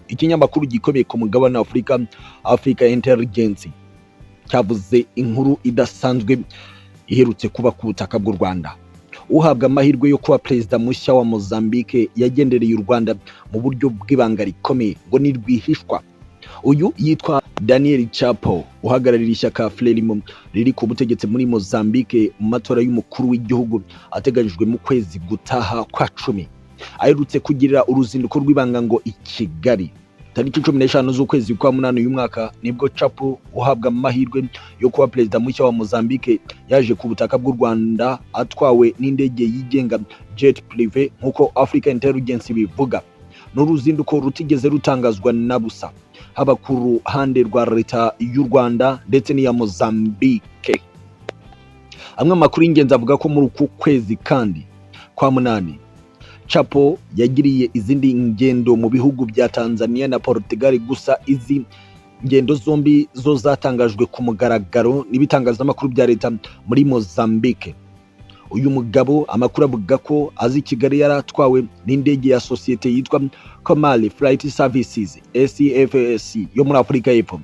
ikinyamakuru gikomeye ku mugabane wa Afurika, Africa Intelligence, cyavuze inkuru idasanzwe iherutse kuba ku butaka bw'u Rwanda. Uhabwa amahirwe yo kuba perezida mushya wa Mozambique yagendereye u Rwanda mu buryo bw'ibanga rikomeye ngo ni rwihishwa. Uyu yitwa Daniel Chapo, uhagararira ishyaka Frelimo riri ku butegetsi muri Mozambique mu matora y'umukuru w'igihugu ateganyijwe mu kwezi gutaha kwa 10. Aherutse kugirira uruzinduko rw'ibanga ngo i Kigali tariki 15 z'ukwezi kwa 8 uyu mwaka, nibwo Chapo uhabwa amahirwe yo kuba perezida mushya wa Mozambique yaje ku butaka bw'u Rwanda atwawe n'indege yigenga jet privé nkuko Africa Intelligence bivuga. N'uruzinduko rutigeze rutangazwa na busa, haba ku ruhande rwa leta y'u Rwanda ndetse n'iya Mozambique. Amwe amakuru y'ingenzi avuga ko muri uku kwezi kandi kwa 8 Chapo yagiriye izindi ngendo mu bihugu bya Tanzania na Portugal, gusa izi ngendo zombi zo zatangajwe ku mugaragaro n'ibitangazamakuru bya leta muri Mozambique. Uyu mugabo amakuru avuga ko azi Kigali yaratwawe n'indege ya societe yitwa Comali Flight Services SCFS yo muri Afrika y'Epfo.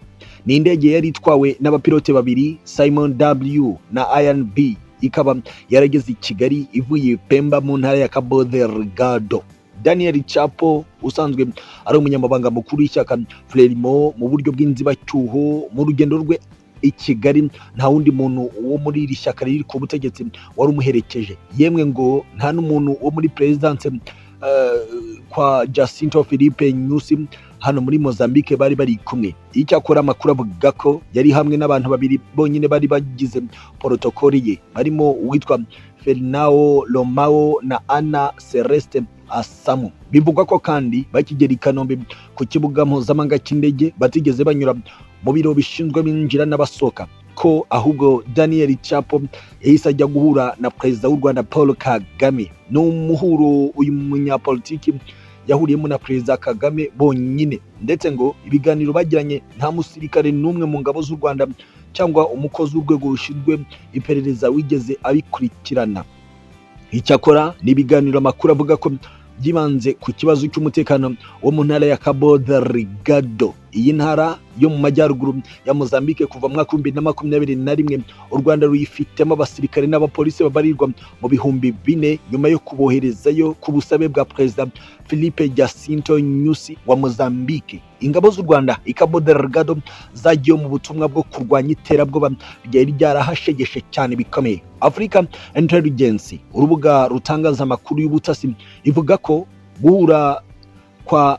Ni indege yari itwawe n'abapilote babiri, Simon W na Ian B, ikaba yarageze i Kigali ivuye Pemba mu ntara ya Cabo Delgado. Daniel Chapo usanzwe ari umunyamabanga mukuru w'ishyaka Frelimo mu buryo bw'inzibacyuho, mu rugendo rwe i Kigali nta wundi muntu wo muri iri shyaka riri ku butegetsi wari umuherekeje, yemwe ngo nta n'umuntu wo muri presidence kwa Jacinto Filipe Nyusi hano muri Mozambique bari kumwe. Icyakora amakuru avuga ko yari hamwe n'abantu babiri bonyine bari bagize protokoli ye, barimo uwitwa Fernao Lomao na Ana Celeste Asamu. Bivugwa ko kandi bakigera i Kanombe ku kibuga mpuzamahanga cy'indege batigeze banyura mu biro bishinzwe binjira n'abasohoka, ko ahubwo Daniel Chapo yahise ajya guhura na perezida w'u Rwanda Paul Kagame. N'umuhuro uyu munyapolitiki yahuriyemo na perezida Kagame bonyine, ndetse ngo ibiganiro bagiranye nta musirikare n'umwe mu ngabo z'u Rwanda cyangwa umukozi w'urwego rushinzwe iperereza wigeze abikurikirana. Icyakora n'ibiganiro amakuru avuga ko byibanze ku kibazo cy'umutekano wo mu ntara ya Cabo Delgado. Iyi ntara yo mu majyaruguru ya Mozambique kuva mu mwaka 2021 u Rwanda ruyifitemo abasirikare n'abapolisi babarirwa mu bihumbi 4 nyuma yo kuboherezayo ku busabe bwa perezida Filipe Jacinto Nyusi wa Mozambique. Ingabo z'u Rwanda i Cabo Delgado zagiye mu butumwa bwo kurwanya iterabwoba ryari ryarahashegeshe cyane bikomeye. Africa Intelligence, urubuga rutangaza amakuru y'ubutasi, ivuga ko guhura kwa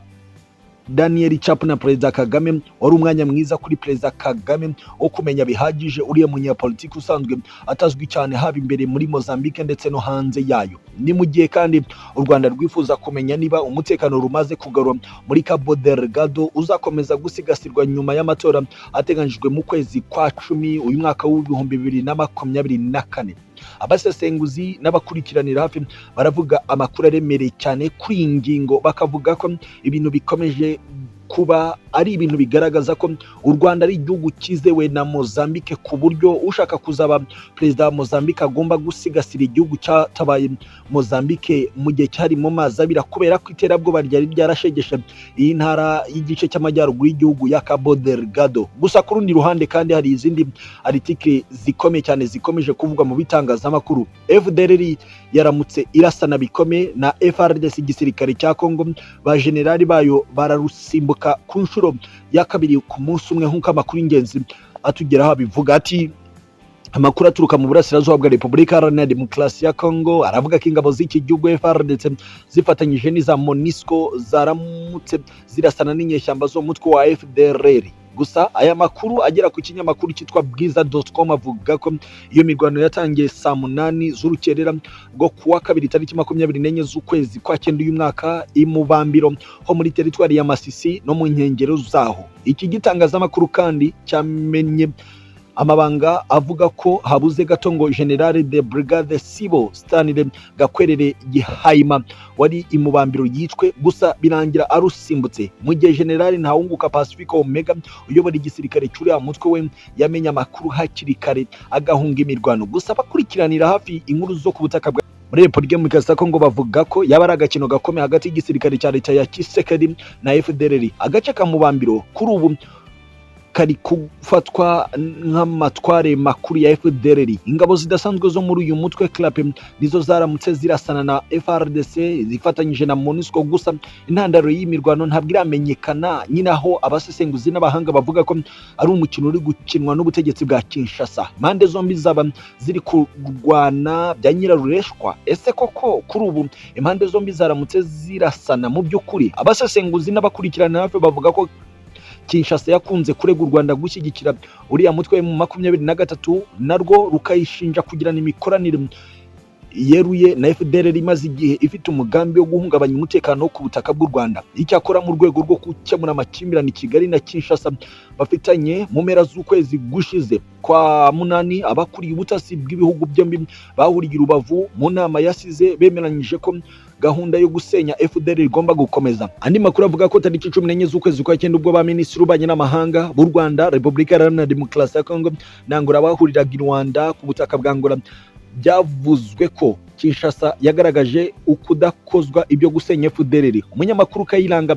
Daniel Chapo na perezida Kagame wari umwanya mwiza kuri perezida Kagame wo kumenya bihagije uriya munyapolitiki usanzwe atazwi cyane haba imbere muri Mozambique ndetse no hanze yayo. Ni mu gihe kandi u Rwanda rwifuza kumenya niba umutekano rumaze kugarura muri Cabo Delgado uzakomeza gusigasirwa nyuma y'amatora ateganyijwe mu kwezi kwa 10 uyu mwaka w'ibihumbi 2024. Abasesenguzi n'abakurikiranira hafi baravuga amakuru aremereye cyane kuri iyi ngingo, bakavuga ko ibintu bikomeje kuba ari ibintu bigaragaza ko u Rwanda ari igihugu kizewe na Mozambique, ku buryo ushaka kuzaba perezida wa Mozambique agomba gusigasira igihugu cyatabaye Mozambique mu gihe cyari mu mazi abira, kubera ko iterabwoba ryari ryarashegeshe iyi ntara y'igice cy'amajyaruguru y'igihugu ya Cabo Delgado. Gusa ku rundi ruhande kandi hari izindi article zikomeye cyane zikomeje kuvugwa mu bitangazamakuru. FDLR yaramutse irasana bikomeye na FARDC, igisirikare cya Congo, ba generali bayo bararusimbuka ku nshuro ya kabiri ku munsi umwe, nk'uko amakuru y'ingenzi atugeraho bivuga. Ati amakuru aturuka mu burasirazuba bwa Repubulika Iharanira Demokarasi ya Congo aravuga ko ingabo z'iki gihugu FARDC zifatanyije n'iza MONUSCO zaramutse zirasana n'inyeshyamba zo mutwe wa FDLR. Gusa aya makuru agera ku kinyamakuru cyitwa bwiza.com avuga ko iyo mirwano yatangiye saa 8 z'urukerera rwo kuwa kabiri tariki 24 z'ukwezi kwa 9 uyu mwaka i Mubambiro ho muri teritwari ya Masisi no mu nkengero zaho. Iki gitangazamakuru kandi cyamenye amabanga avuga ko habuze gato ngo General de Brigade Sibo Stanley Gakwerere Gihayima wari imubambiro yicwe, gusa birangira arusimbutse mu gihe General Ntawunguka Pacifico Omega uyobora igisirikare cy'uriya mutwe we yamenye amakuru hakiri kare agahunga imirwano. Gusa bakurikiranira hafi inkuru zo ku butaka bwa muri Repubulika Demokarasi ya Kongo bavuga ko yaba ari agakino gakomeye hagati y'igisirikare cya leta ya Tshisekedi na FDLR. Agace ka Mubambiro kuri ubu kari kufatwa nk'amatware makuru ya FDLR. Ingabo zidasanzwe zo muri uyu mutwe CLAP nizo zaramutse zirasana na FARDC zifatanyije na MONUSCO, gusa intandaro y'imirwano ntabwo iramenyekana, nyine aho abasesenguzi n'abahanga bavuga ko ari umukino uri gukinwa n'ubutegetsi bwa Kinshasa. Impande zombi zaba ziri kurwana bya nyirarureshwa. Ese koko kuri ubu impande zombi zaramutse zirasana? Mu by'ukuri abasesenguzi n'abakurikirana hafi bavuga ko Kinshasa yakunze kurega u Rwanda gushyigikira uriya mutwe mu 23 narwo rukayishinja kugirana imikoranire yeruye na FDLR imaze igihe ifite umugambi wo guhungabanya umutekano ku butaka bw'u Rwanda. Icyakora mu rwego rwo gukemura amakimbirane Kigali na Kinshasa bafitanye mu mpera z'ukwezi gushize kwa munani, abakuriye ubutasi bw'ibihugu byombi bahuriye i Rubavu mu nama yasize bemeranyije ko gahunda yo gusenya FDLR igomba gukomeza. Andi makuru avuga ko tariki 14 z'ukwezi kwa 9 ubwo ba minisitiri w'ububanyi n'amahanga b'u Rwanda, Repubulika Iharanira Demokarasi ya Kongo na Angola bahuriraga i Rwanda ku butaka bwa Angola, byavuzwe ko Kinshasa yagaragaje ukudakozwa ibyo gusenya FDLR. Umunyamakuru Kayiranga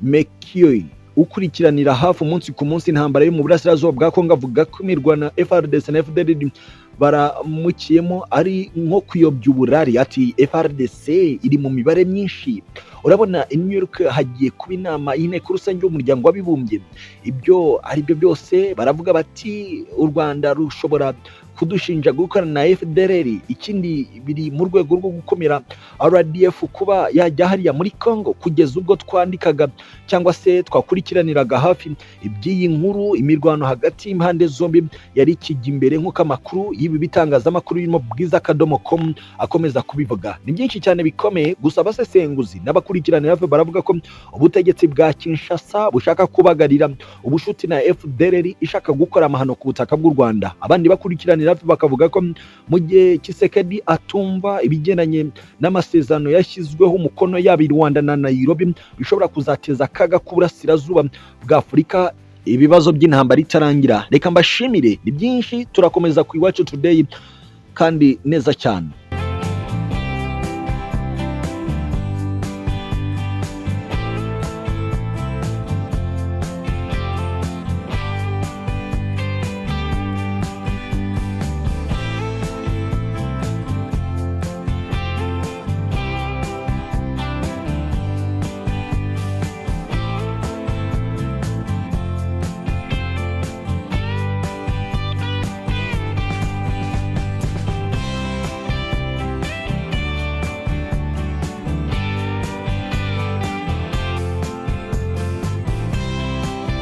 Mekiyoyi ukurikiranira hafi umunsi ku munsi intambara yo mu burasirazuba bwa Kongo avuga ko imirwano FARDC na FDLR baramukiyemo ari nko kuyobya uburari. Ati FARDC iri mu mibare myinshi. Urabona i New York hagiye kuba inama y'inteko rusange y'umuryango w'abibumbye. Ibyo ari byo byose baravuga bati u Rwanda rushobora kudushinja gukorana na FDLR. Ikindi biri mu rwego rwo gukomera RDF kuba yajya hariya muri Kongo. Kugeza ubwo twandikaga cyangwa se twakurikiraniraga hafi iby'iyi nkuru, imirwano hagati y'impande zombi yari ikijya imbere nk'uko amakuru y'ibi bitangazamakuru birimo bwiza.com akomeza kubivuga. Ni byinshi cyane bikomeye, gusa abasesenguzi n'abakurikiranira hafi baravuga ko ubutegetsi bwa Kinshasa bushaka kubagarira ubushuti na FDLR ishaka gukora amahano ku butaka bw'u Rwanda. Abandi bakurikiranira hafi bakavuga ko mu gihe Tshisekedi atumva ibigendanye n'amasezerano yashyizweho umukono yaba i Rwanda na Nairobi, bishobora kuzateza akaga ku burasirazuba bwa Afurika ibibazo by'intambara itarangira. Reka mbashimire, ni byinshi turakomeza ku Iwacu Today kandi neza cyane.